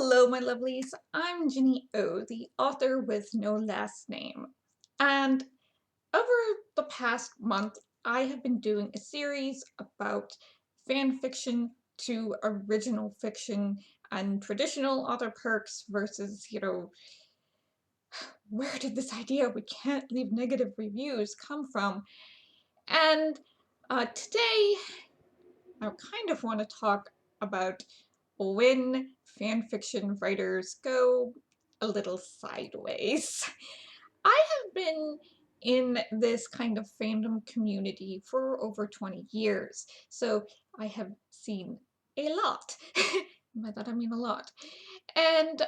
Hello, my lovelies. I'm Ginny O, the author with no last name. And over the past month, I have been doing a series about fan fiction to original fiction and traditional author perks versus, where did this idea we can't leave negative reviews come from? And today, I kind of want to talk about when fanfiction writers go a little sideways. I have been in this kind of fandom community for over 20 years, so I have seen a lot. By that I mean a lot. And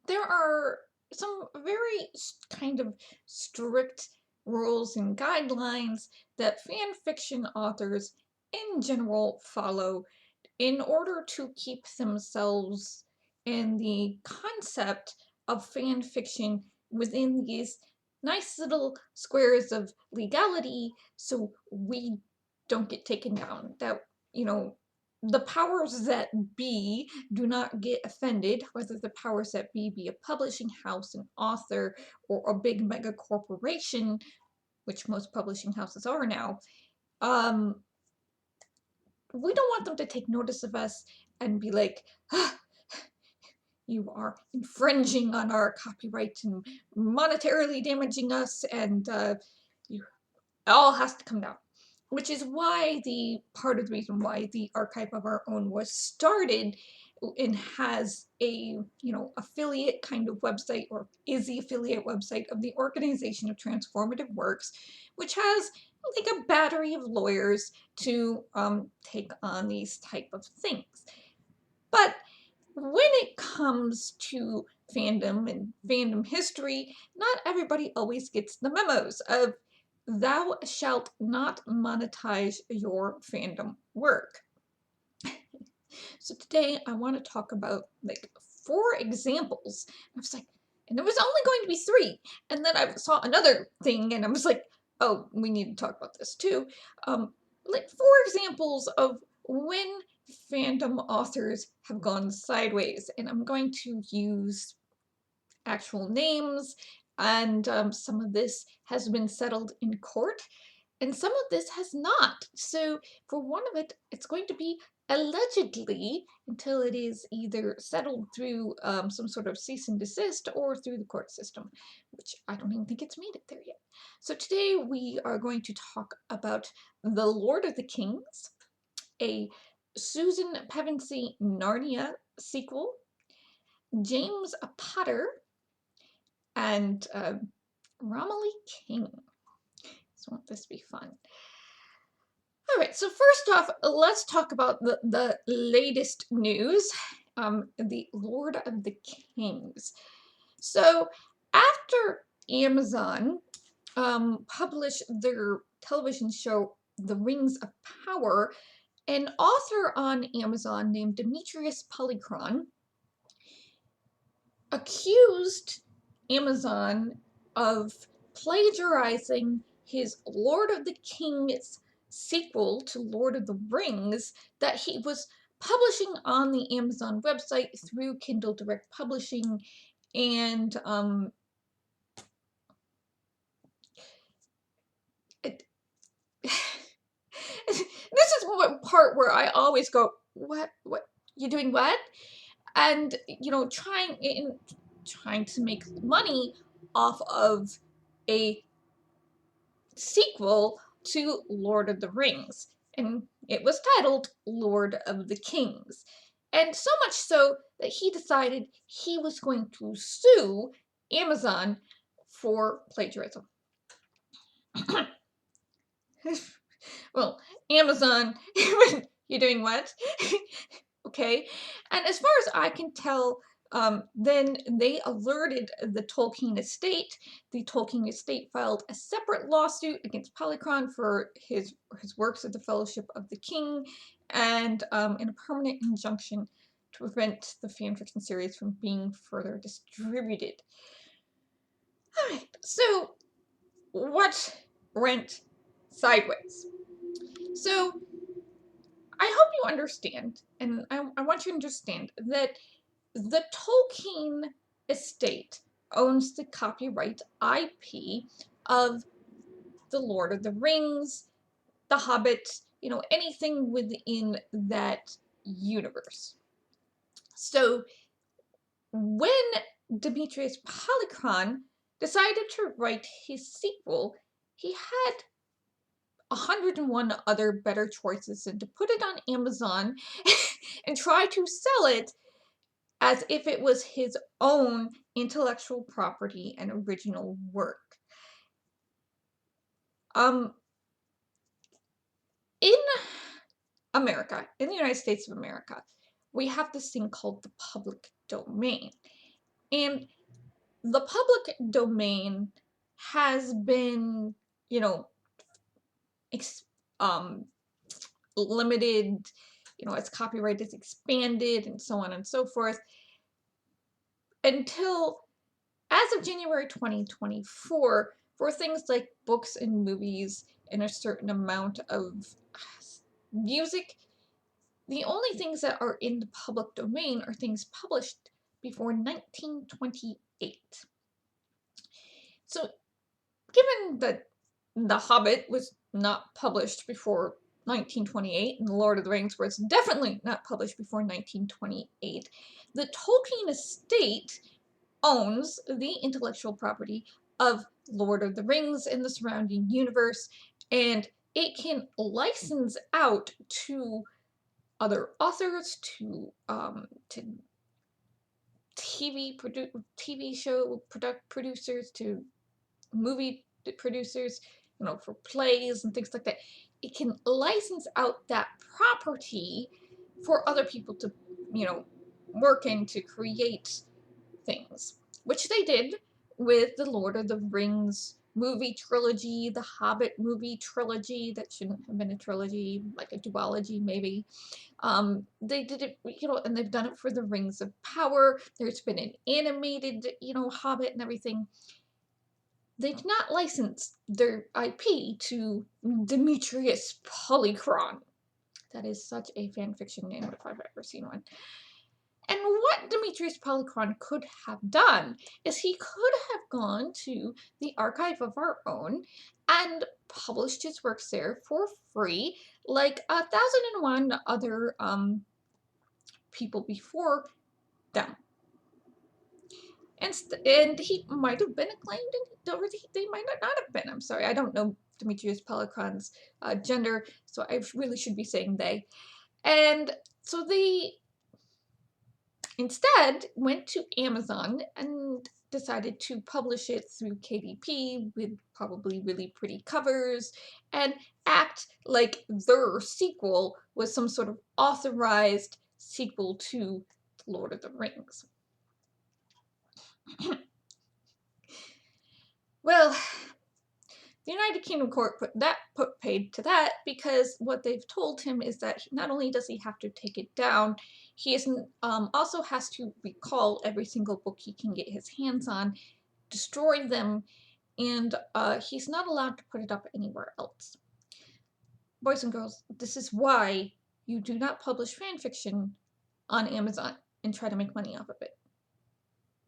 there are some very kind of strict rules and guidelines that fan fiction authors in general follow in order to keep themselves in the concept of fan fiction within these nice little squares of legality, so we don't get taken down. That, the powers that be do not get offended, whether the powers that be a publishing house, an author, or a big mega corporation, which most publishing houses are now. We don't want them to take notice of us and be like, ah, you are infringing on our copyright and monetarily damaging us, and you all has to come down. Which is why part of the reason why the Archive of Our Own was started and has a, affiliate kind of website, or is the affiliate website of the Organization of Transformative Works, which has like a battery of lawyers to take on these type of things. But when it comes to fandom and fandom history, not everybody always gets the memos of thou shalt not monetize your fandom work. So today I want to talk about like 4 examples. I was like, and there was only going to be 3. And then I saw another thing and I was like, oh, we need to talk about this too. Like 4 examples of when fandom authors have gone sideways. And I'm going to use actual names, and some of this has been settled in court, and some of this has not. So for one of it, it's going to be allegedly until it is either settled through some sort of cease and desist or through the court system, which I don't even think it's made it there yet. So today we are going to talk about The Lord of the Kings, a Susan Pevensey Narnia sequel, James Potter, and Romilly King. So won't this be fun? All right, so first off, let's talk about the latest news, the Lord of the Kings. So after Amazon published their television show, The Rings of Power, an author on Amazon named Demetrius Polychron accused Amazon of plagiarizing his Lord of the Kings sequel to Lord of the Rings that he was publishing on the Amazon website through Kindle Direct Publishing. And this is one part where I always go, what, you doing what? And, trying to make money off of a sequel to Lord of the Rings, and it was titled Lord of the Kings. And so much so that he decided he was going to sue Amazon for plagiarism. Well, Amazon, you're doing what? Okay, and as far as I can tell, then they alerted the Tolkien estate. The Tolkien estate filed a separate lawsuit against Polychron for his works of the Fellowship of the King, and in a permanent injunction to prevent the fanfiction series from being further distributed. Alright, so what went sideways? So I hope you understand, and I want you to understand that the Tolkien estate owns the copyright IP of The Lord of the Rings, The Hobbit, anything within that universe. So when Demetrius Polychron decided to write his sequel, he had 101 other better choices than to put it on Amazon and try to sell it as if it was his own intellectual property and original work. In America, in the United States of America, we have this thing called the public domain. And the public domain has been, limited, as copyright is expanded and so on and so forth, until as of January 2024, for things like books and movies and a certain amount of music, the only things that are in the public domain are things published before 1928. So, given that The Hobbit was not published before 1928, and The Lord of the Rings was definitely not published before 1928, the Tolkien estate owns the intellectual property of Lord of the Rings and the surrounding universe, and it can license out to other authors, to TV show producers, to movie producers, for plays and things like that. It can license out that property for other people to, work in to create things, which they did with the Lord of the Rings movie trilogy, the Hobbit movie trilogy that shouldn't have been a trilogy, like a duology maybe. They did it, and they've done it for the Rings of Power. There's been an animated, Hobbit and everything. They did not license their IP to Demetrius Polychron. That is such a fanfiction name if I've ever seen one. And what Demetrius Polychron could have done is he could have gone to the Archive of Our Own and published his works there for free, like 1,001 other people before them. And he might have been acclaimed, or they might not have been. I'm sorry, I don't know Demetrius Polychron's gender, so I really should be saying they. And so they instead went to Amazon and decided to publish it through KDP with probably really pretty covers and act like their sequel was some sort of authorized sequel to Lord of the Rings. Well, the United Kingdom court put paid to that because what they've told him is that not only does he have to take it down, he also has to recall every single book he can get his hands on, destroy them, and he's not allowed to put it up anywhere else. Boys and girls, this is why you do not publish fanfiction on Amazon and try to make money off of it.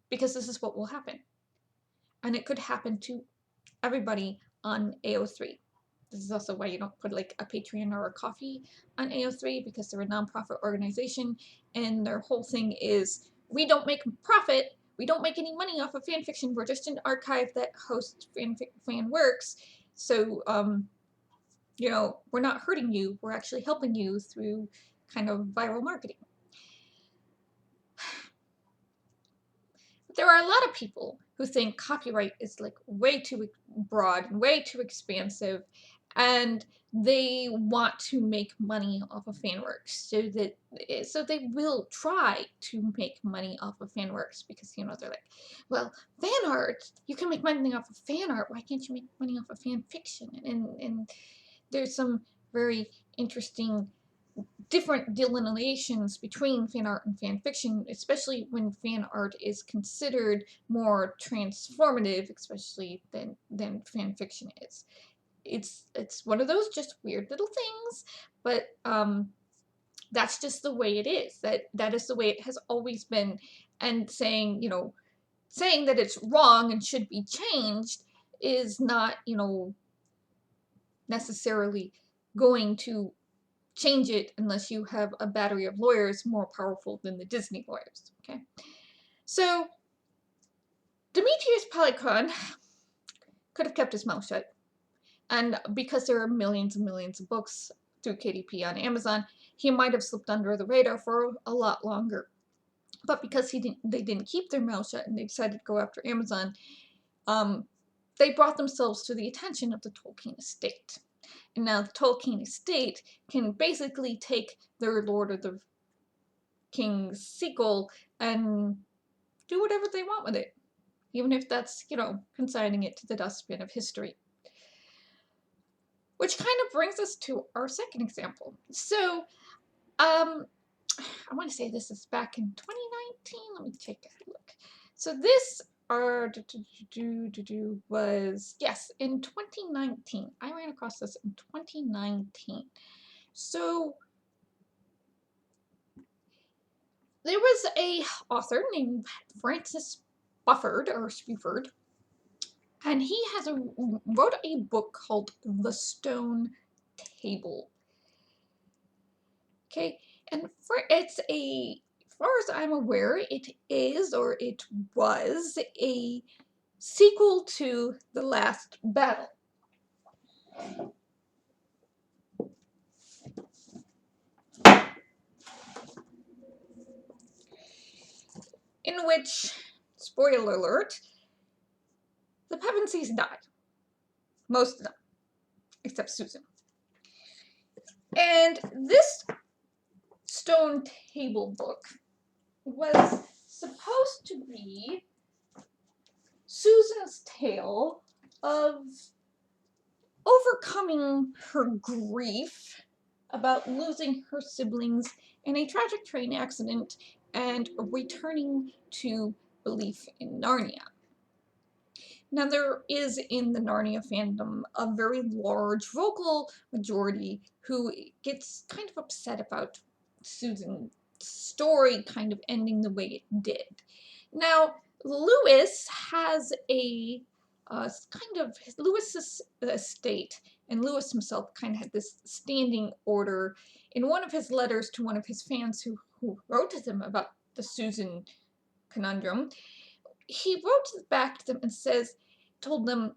Because this is what will happen. And it could happen to everybody on AO3. This is also why you don't put like a Patreon or a Ko-fi on AO3, because they're a nonprofit organization and their whole thing is, we don't make profit, we don't make any money off of fanfiction, we're just an archive that hosts fan works, so we're not hurting you, we're actually helping you through kind of viral marketing. There are a lot of people who think copyright is like way too broad and way too expansive, and they want to make money off of fan works, so they will try to make money off of fan works because they're like, well, fan art, you can make money off of fan art, why can't you make money off of fan fiction? And there's some very interesting different delineations between fan art and fan fiction, especially when fan art is considered more transformative, especially than fan fiction is. It's one of those just weird little things, but That's just the way it is. That is the way it has always been. And saying, saying that it's wrong and should be changed is not, necessarily going to change it unless you have a battery of lawyers more powerful than the Disney lawyers, okay? So, Demetrius Polychron could have kept his mouth shut. And because there are millions and millions of books through KDP on Amazon, he might have slipped under the radar for a lot longer. But because they didn't keep their mouth shut and they decided to go after Amazon, they brought themselves to the attention of the Tolkien estate. And now the Tolkien estate can basically take their Lord of the Kings sequel and do whatever they want with it. Even if that's, consigning it to the dustbin of history. Which kind of brings us to our second example. So, I want to say this is back in 2019. Let me take a look. So this was, yes, in 2019. I ran across this in 2019. So there was a author named Francis Bufford, or Spuford, and he wrote a book called The Stone Table. Okay, and as far as I'm aware, it is, or it was, a sequel to The Last Battle. In which, spoiler alert, the Pevensies died. Most of them, except Susan. And this Stone Table book was supposed to be Susan's tale of overcoming her grief about losing her siblings in a tragic train accident and returning to belief in Narnia. Now, there is in the Narnia fandom a very large vocal majority who gets kind of upset about Susan's story kind of ending the way it did. Now, Lewis has a Lewis's estate, and Lewis himself kind of had this standing order in one of his letters to one of his fans who wrote to them about the Susan conundrum. He wrote back to them and told them,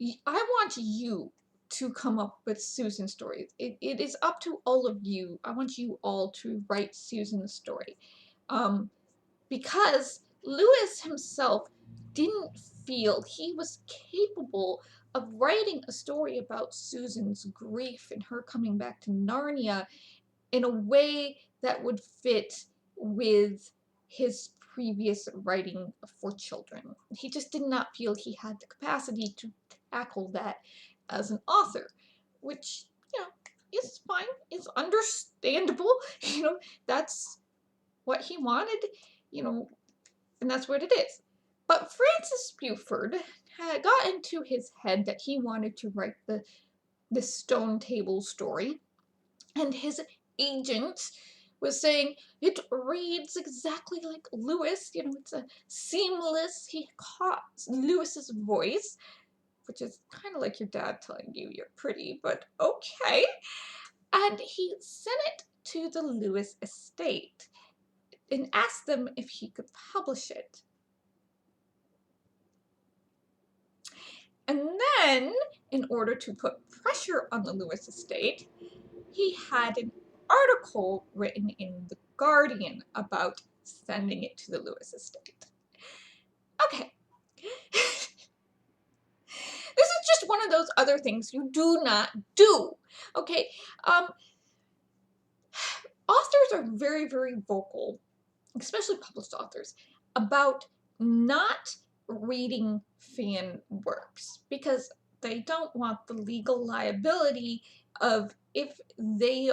I want you to come up with Susan's story. It is up to all of you. I want you all to write Susan's story. Because Lewis himself didn't feel he was capable of writing a story about Susan's grief and her coming back to Narnia in a way that would fit with his previous writing for children. He just did not feel he had the capacity to tackle that as an author, which, is fine. It's understandable. That's what he wanted, and that's what it is. But Francis Buford had got into his head that he wanted to write the Stone Table story, and his agent was saying, it reads exactly like Lewis, it's a seamless, he caught Lewis's voice, which is kind of like your dad telling you you're pretty, but okay. And he sent it to the Lewis estate and asked them if he could publish it. And then, in order to put pressure on the Lewis estate, he had an article written in The Guardian about sending it to the Lewis estate. Okay. This is just one of those other things you do not do. Okay. Authors are very, very vocal, especially published authors, about not reading fan works because they don't want the legal liability of if they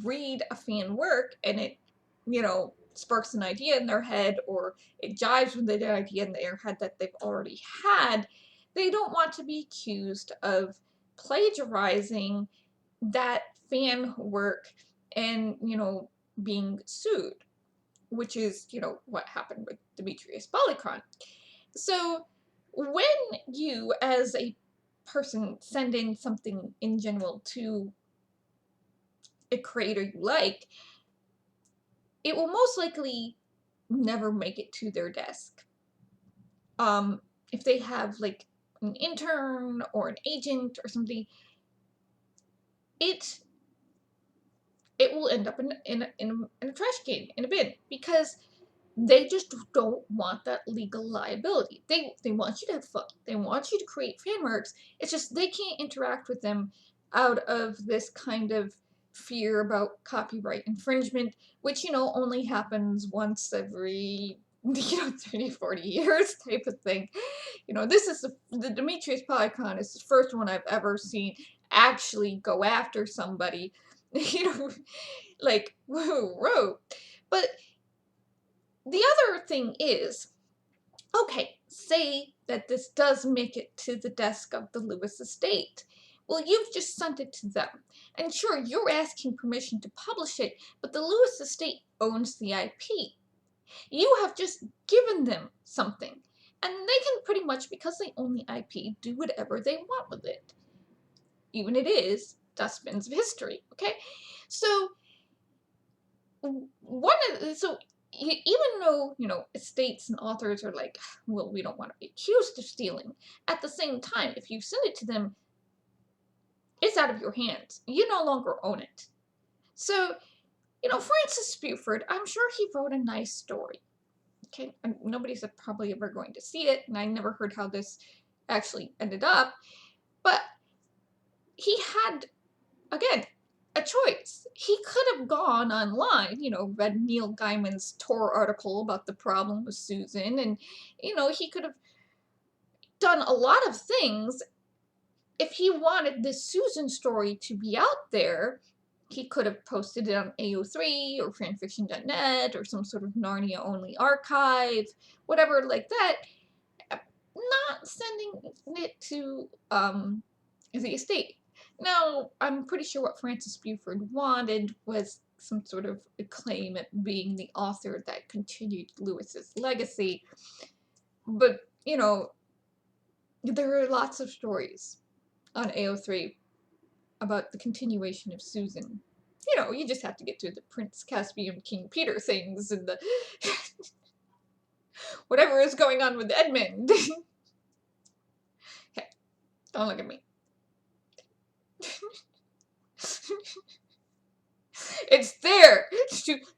read a fan work and it, sparks an idea in their head or it jives with the idea in their head that they've already had, they don't want to be accused of plagiarizing that fan work and, you know, being sued, which is, you know, what happened with Demetrius Polychron. So when you, as a person, send in something in general to a creator you like, it will most likely never make it to their desk. If they have like an intern or an agent or something, it will end up in a trash can, in a bin, because they just don't want that legal liability. They want you to have fun. They want you to create fan works. It's just they can't interact with them out of this kind of fear about copyright infringement, which, you know, only happens once every, you know, 30, 40 years type of thing. You know, this is the Demetrius Polychron is the first one I've ever seen actually go after somebody, you know, like, whoa. But the other thing is, okay, say that this does make it to the desk of the Lewis estate. Well, you've just sent it to them. And sure, you're asking permission to publish it, but the Lewis estate owns the IP. You have just given them something. And they can pretty much, because they own the IP, do whatever they want with it. Even it is dustbins of history, okay? So even though, you know, estates and authors are like, well, we don't want to be accused of stealing, at the same time, if you send it to them, it's out of your hands. You no longer own it. So, you know, Francis Buford, I'm sure he wrote a nice story. Okay, and nobody's probably ever going to see it, and I never heard how this actually ended up, but he had, again, a choice. He could have gone online, you know, read Neil Gaiman's Tor article about the problem with Susan, and, you know, he could have done a lot of things. If he wanted this Susan story to be out there, he could have posted it on AO3 or fanfiction.net or some sort of Narnia-only archive, whatever like that. Not sending it to the estate. Now, I'm pretty sure what Francis Buford wanted was some sort of acclaim at being the author that continued Lewis's legacy. But, you know, there are lots of stories on AO3 about the continuation of Susan. You know, you just have to get to the Prince Caspian King Peter things and the whatever is going on with Edmund. Hey, don't look at me. It's there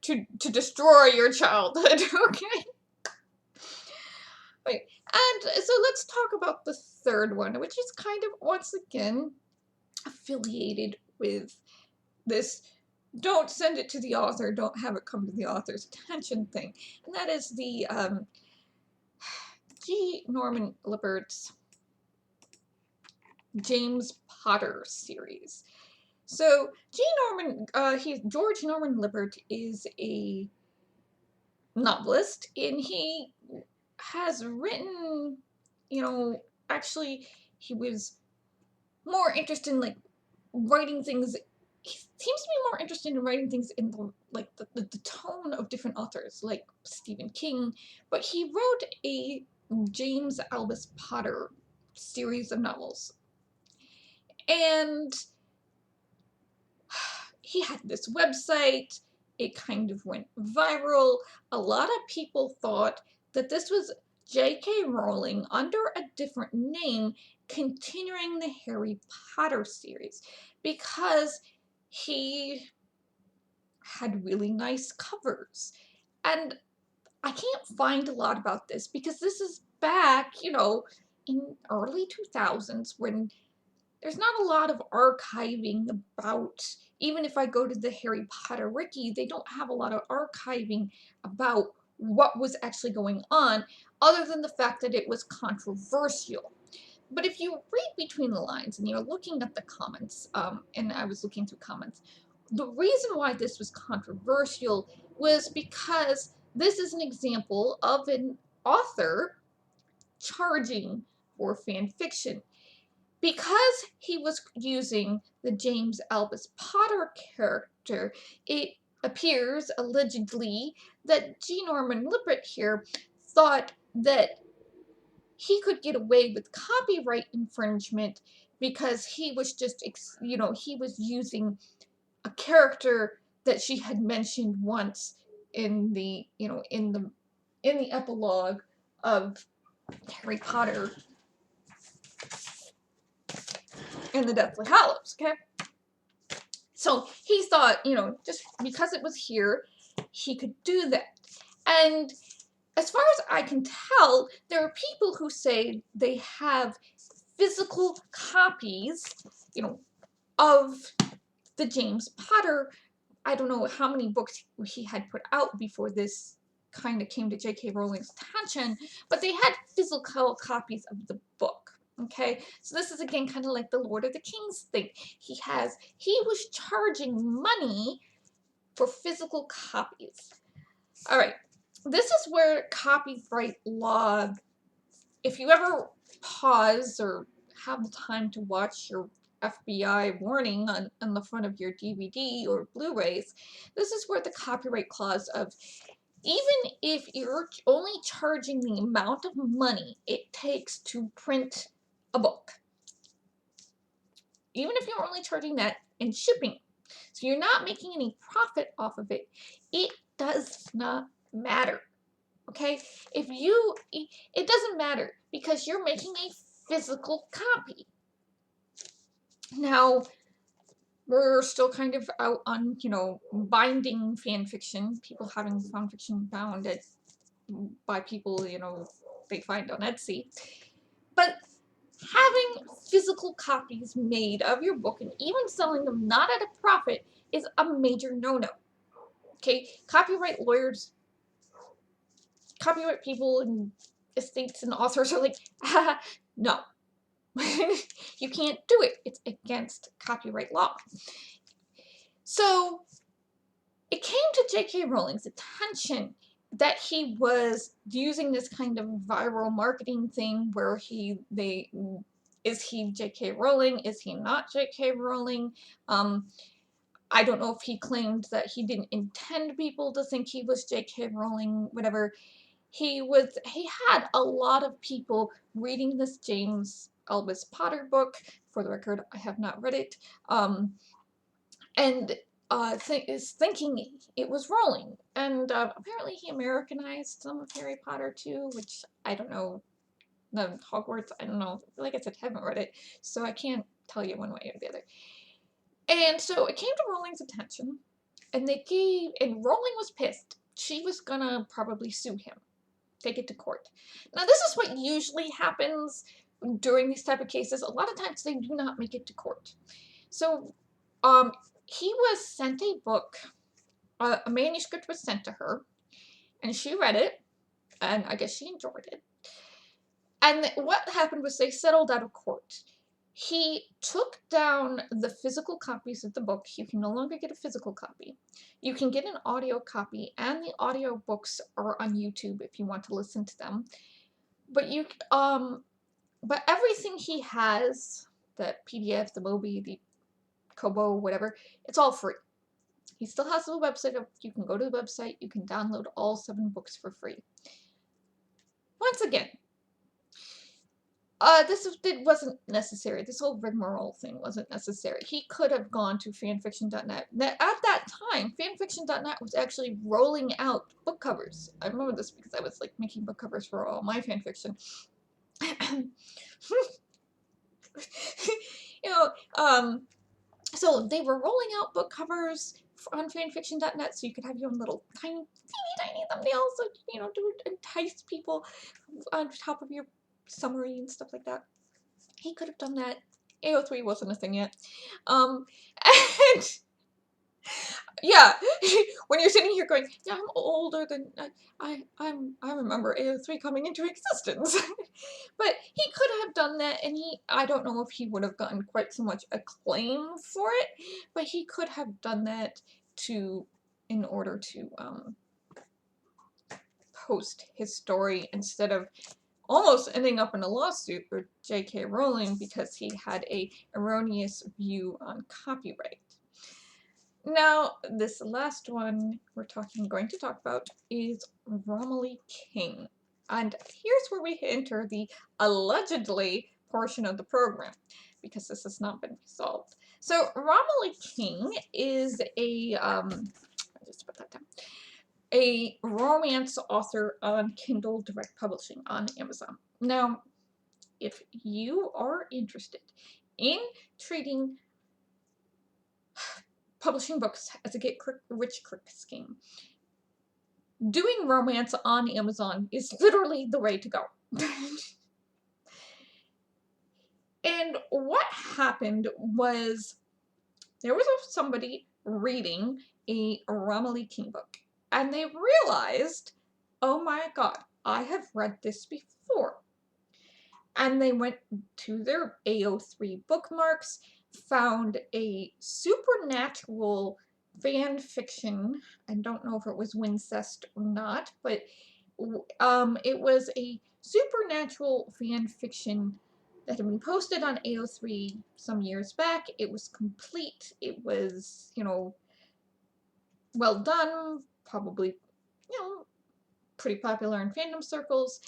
to destroy your childhood, okay? Wait, and so let's talk about the third one, which is kind of, once again, affiliated with this don't send it to the author, don't have it come to the author's attention thing. And that is the G. Norman Lippert's James Potter series. So George Norman Lippert is a novelist, and he has written, you know, actually he was more interested in like writing things. He seems to be more interested in writing things in the tone of different authors, like Stephen King, but he wrote a James Albus Potter series of novels. And he had this website, it kind of went viral. A lot of people thought that this was J.K. Rowling under a different name continuing the Harry Potter series because he had really nice covers. And I can't find a lot about this because this is back, you know, in early 2000s when there's not a lot of archiving about, even if I go to the Harry Potter Wiki, they don't have a lot of archiving about what was actually going on, other than the fact that it was controversial. But if you read between the lines and you're looking at the comments, and I was looking through comments, the reason why this was controversial was because this is an example of an author charging for fan fiction. Because he was using the James Albus Potter character, it appears, allegedly, that G. Norman Lippert here thought that he could get away with copyright infringement because he was just, he was using a character that she had mentioned once in the, in the epilogue of Harry Potter and the Deathly Hallows, okay? So he thought, just because it was here, he could do that. And as far as I can tell, there are people who say they have physical copies, of the James Potter. I don't know how many books he had put out before this kind of came to J.K. Rowling's attention, but they had physical copies of the book. Okay, so this is again kind of like the Lord of the Kings thing. He was charging money for physical copies. All right, this is where copyright law, if you ever pause or have the time to watch your FBI warning on the front of your DVD or Blu-rays, this is where the copyright clause of, even if you're only charging the amount of money it takes to print a book, even if you're only charging that in shipping, so you're not making any profit off of it, it does not matter. Okay? It doesn't matter because you're making a physical copy. Now, we're still kind of out on, binding fan fiction, people having fan fiction bound by people, they find on Etsy. But having physical copies made of your book and even selling them not at a profit is a major no-no. Okay? Copyright lawyers, copyright people and estates and authors are like, no. You can't do it. It's against copyright law. So it came to J.K. Rowling's attention that he was using this kind of viral marketing thing where is he J.K. Rowling? Is he not J.K. Rowling? I don't know if he claimed that he didn't intend people to think he was J.K. Rowling, whatever. He had a lot of people reading this James Albus Potter book. For the record, I have not read it. And is thinking it was Rowling. And apparently he Americanized some of Harry Potter too, which I don't know. The Hogwarts, I don't know. Like I said, I haven't read it, so I can't tell you one way or the other. And so it came to Rowling's attention, and Rowling was pissed. She was gonna probably sue him, take it to court. Now this is what usually happens during these type of cases. A lot of times they do not make it to court. So he was sent a book, a manuscript was sent to her, and she read it, and I guess she enjoyed it. And what happened was they settled out of court. He took down the physical copies of the book. You can no longer get a physical copy. You can get an audio copy, and the audio books are on YouTube if you want to listen to them. But but everything he has, the PDF, the Mobi, the Kobo, whatever, it's all free. He still has the website. You can go to the website. You can download all 7 books for free. Once again, it wasn't necessary. This whole rigmarole thing wasn't necessary. He could have gone to fanfiction.net. At that time, fanfiction.net was actually rolling out book covers. I remember this because I was like making book covers for all my fanfiction. So they were rolling out book covers on fanfiction.net, so you could have your own little tiny thumbnails, so, to entice people on top of your summary and stuff like that. He could have done that. AO3 wasn't a thing yet. And yeah, when you're sitting here going, yeah, I'm older than I remember AO3 coming into existence. But he could have done that, and I don't know if he would have gotten quite so much acclaim for it, but he could have done that in order to post his story instead of almost ending up in a lawsuit with J.K. Rowling because he had a erroneous view on copyright. Now, this last one going to talk about is Romilly King. And here's where we enter the allegedly portion of the program, because this has not been resolved. So Romilly King is I'll just put that down, a romance author on Kindle Direct Publishing on Amazon. Now, if you are interested in treating publishing books as a get-rich-quick scheme, doing romance on Amazon is literally the way to go. And what happened was there was somebody reading a Romilly King book, and they realized, oh my god, I have read this before. And they went to their AO3 bookmarks, found a supernatural fan fiction. I don't know if it was Wincest or not, but it was a supernatural fan fiction that had been posted on AO3 some years back. It was complete. It was, well done, probably, pretty popular in fandom circles.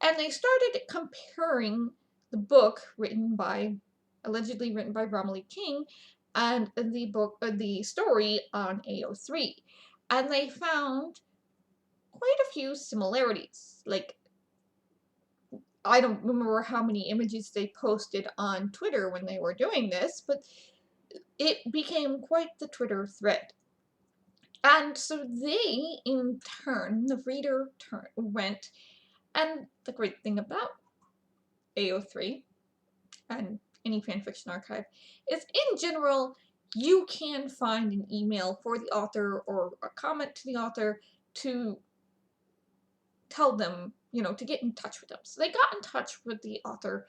And they started comparing the book allegedly written by Romilly King, and the story on AO3. And they found quite a few similarities. Like, I don't remember how many images they posted on Twitter when they were doing this, but it became quite the Twitter thread. And so they, in turn, the reader went, and the great thing about AO3 and any fanfiction archive is, in general, you can find an email for the author or a comment to the author to tell them, to get in touch with them. So they got in touch with the author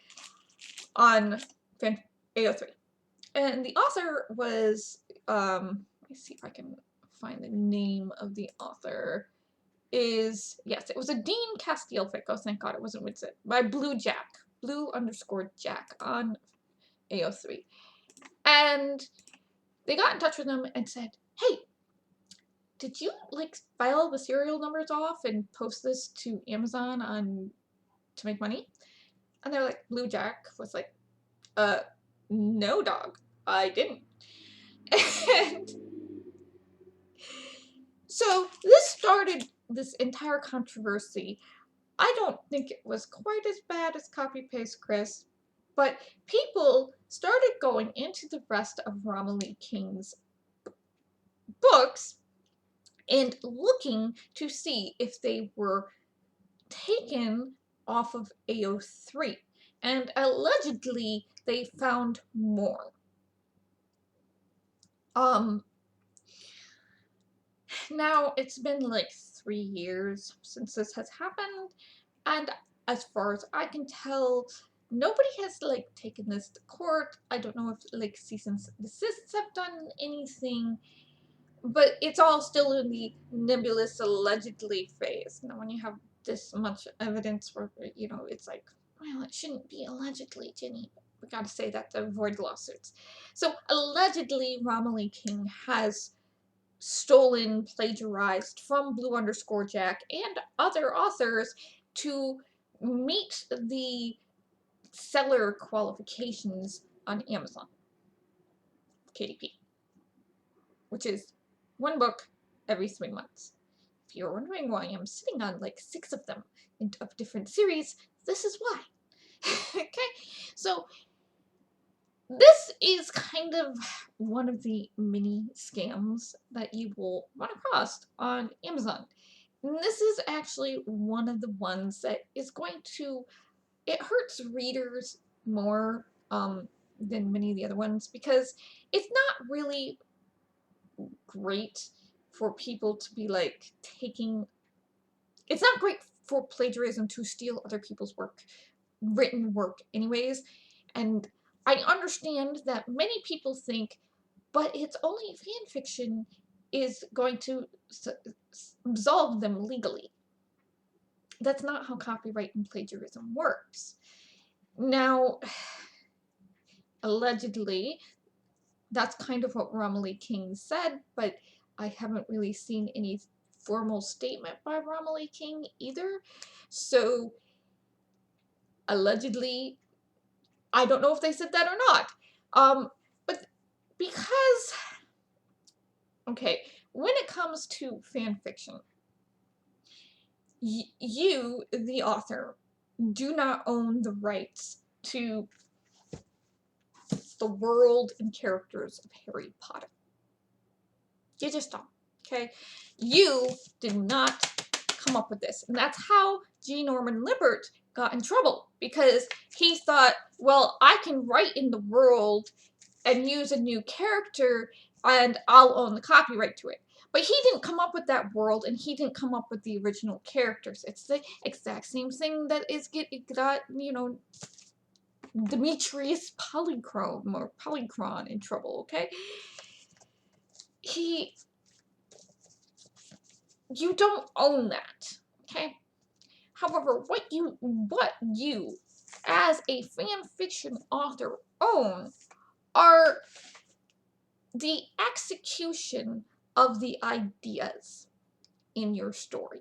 on AO3. And the author was, let me see if I can find the name of the author. Yes, it was a Dean Castile fic. Oh, thank God it wasn't Winston. By Blue_Jack on AO3. And they got in touch with them and said, hey, did you, file the serial numbers off and post this to Amazon to make money? And they're like, Blue Jack was like, no, dog, I didn't. And so this started this entire controversy. I don't think it was quite as bad as Copy Paste Chris, but people started going into the rest of Romilly King's books and looking to see if they were taken off of AO3. And allegedly, they found more. Now, it's been like 3 years since this has happened, and as far as I can tell, nobody has taken this to court. I don't know if cease and desists have done anything, but it's all still in the nebulous allegedly phase. Now, when you have this much evidence where, it's like, well, it shouldn't be allegedly, Jenny. We gotta say that to avoid lawsuits. So, allegedly, Romilly King has stolen, plagiarized from Blue_Jack and other authors to meet the seller qualifications on Amazon KDP, which is one book every 3 months. If you're wondering why I'm sitting on 6 of them of different series, this is why. Okay, so this is kind of one of the mini scams that you will run across on Amazon. And this is actually one of the ones that is going to, it hurts readers more than many of the other ones, because it's not really great for people to be it's not great for plagiarism to steal other people's written work anyways. And I understand that many people think, but it's only fan fiction is going to absolve them legally. That's not how copyright and plagiarism works. Now, allegedly, That's kind of what Romilly King said, but I haven't really seen any formal statement by Romilly King either. So allegedly, I don't know if they said that or not. But because, okay, when it comes to fan fiction, you, the author, do not own the rights to the world and characters of Harry Potter. You just don't, okay? You did not come up with this. And that's how G. Norman Lippert got in trouble, because he thought, well, I can write in the world and use a new character and I'll own the copyright to it. But he didn't come up with that world, and he didn't come up with the original characters. It's the exact same thing that got, you know, Demetrius Polychron in trouble, okay? You don't own that, okay? However, what you as a fan fiction author own are the execution of the ideas in your story.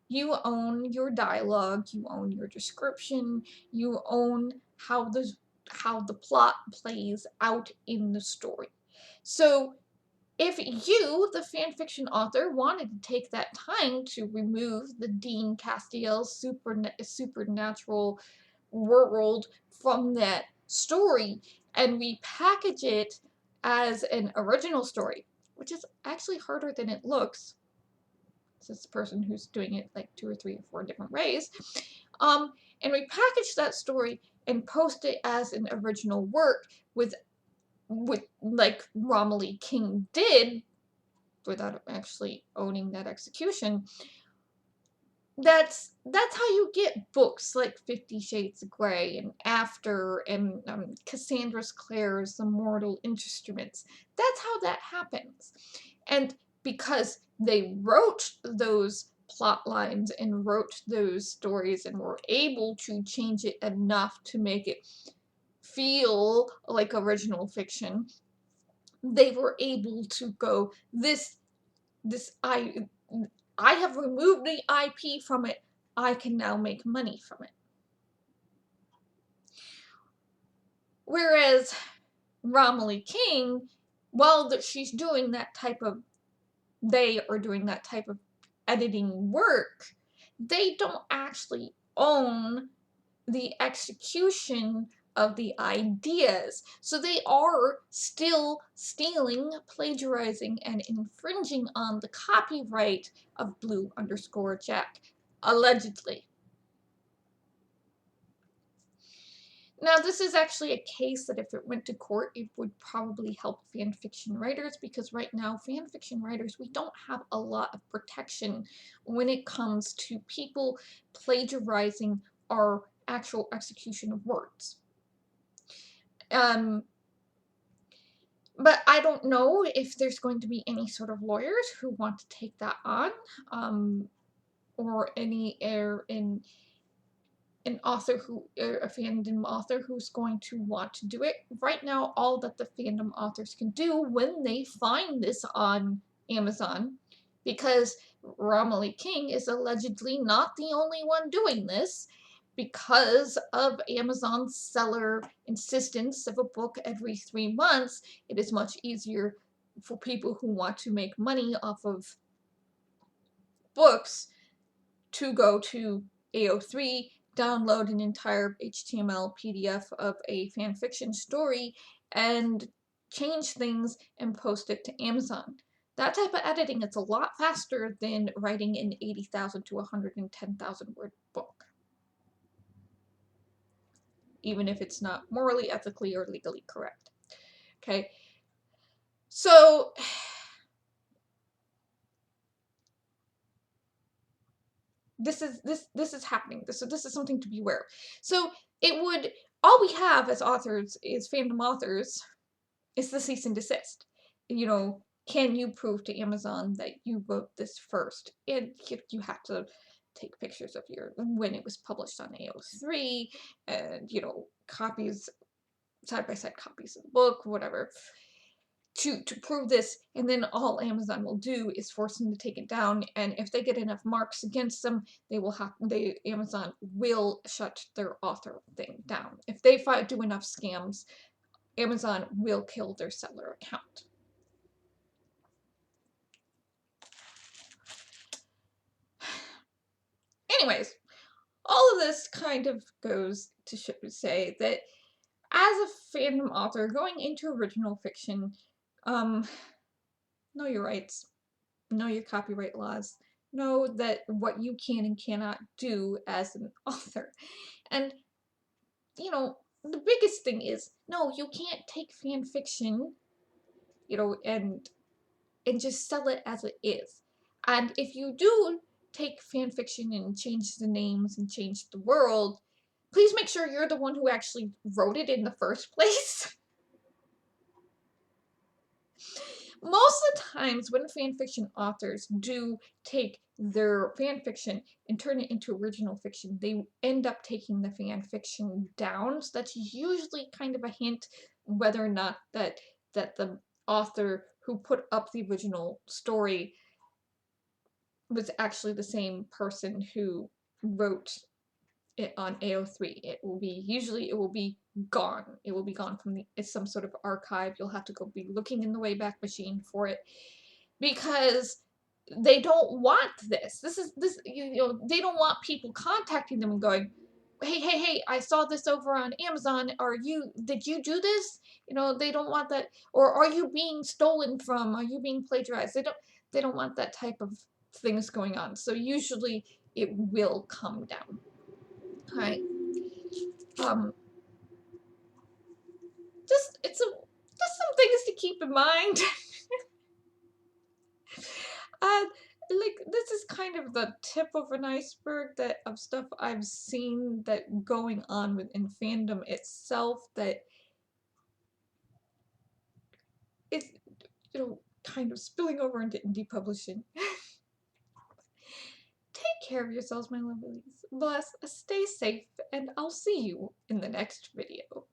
You own your dialogue, you own your description, you own how the plot plays out in the story. So if you, the fanfiction author, wanted to take that time to remove the Dean Castiel supernatural world from that story and repackage it as an original story, which is actually harder than it looks, this person who's doing it like 2 or 3 or 4 different ways, and repackage that story and post it as an original work with like Romilly King did, without actually owning that execution. That's how you get books like 50 Shades of Grey and After and Cassandra Clare's The Mortal Instruments. That's how that happens. And because they wrote those plot lines and wrote those stories and were able to change it enough to make it feel like original fiction, they were able to go, I have removed the IP from it, I can now make money from it. Whereas Romilly King, while she's doing that type of, they are doing that type of editing work, they don't actually own the execution of the ideas. So they are still stealing, plagiarizing, and infringing on the copyright of Blue_Jack, allegedly. Now, this is actually a case that if it went to court, it would probably help fanfiction writers, because right now, fanfiction writers, we don't have a lot of protection when it comes to people plagiarizing our actual execution of words. But I don't know if there's going to be any sort of lawyers who want to take that on, or an author a fandom author who's going to want to do it. Right now, all that the fandom authors can do when they find this on Amazon, because Romilly King is allegedly not the only one doing this, because of Amazon's seller insistence of a book every 3 months, it is much easier for people who want to make money off of books to go to AO3, download an entire HTML PDF of a fanfiction story, and change things and post it to Amazon. That type of editing is a lot faster than writing an 80,000 to 110,000 word book, even if it's not morally, ethically, or legally correct. Okay, so this is happening. So this is something to be aware of. So it would, all we have as authors, is fandom authors, is the cease and desist. You know, can you prove to Amazon that you wrote this first? And you have to take pictures of when it was published on AO3, and, you know, copies side-by-side copies of the book, whatever, to prove this, and then all Amazon will do is force them to take it down, and if they get enough marks against them, Amazon will shut their author thing down. If they do enough scams, Amazon will kill their seller account. Anyways, all of this kind of goes to say that as a fandom author going into original fiction, know your rights, know your copyright laws, know that what you can and cannot do as an author. And, you know, the biggest thing is, no, you can't take fan fiction, you know, and just sell it as it is. And if you do take fan fiction and change the names and change the world, please make sure you're the one who actually wrote it in the first place. Most of the times when fanfiction authors do take their fanfiction and turn it into original fiction, they end up taking the fanfiction down. So that's usually kind of a hint whether or not that the author who put up the original story was actually the same person who wrote it on AO3. It will be gone. It will be gone from it's some sort of archive. You'll have to go be looking in the Wayback Machine for it, because they don't want this. You know, they don't want people contacting them and going, hey, I saw this over on Amazon. Did you do this? You know, they don't want that. Or are you being stolen from? Are you being plagiarized? They don't want that type of things going on. So usually it will come down. Right. Just some things to keep in mind. Like, this is kind of the tip of an iceberg of stuff I've seen that going on within fandom itself that is, you know, kind of spilling over into indie publishing. Take care of yourselves, my lovelies. Bless, stay safe, and I'll see you in the next video.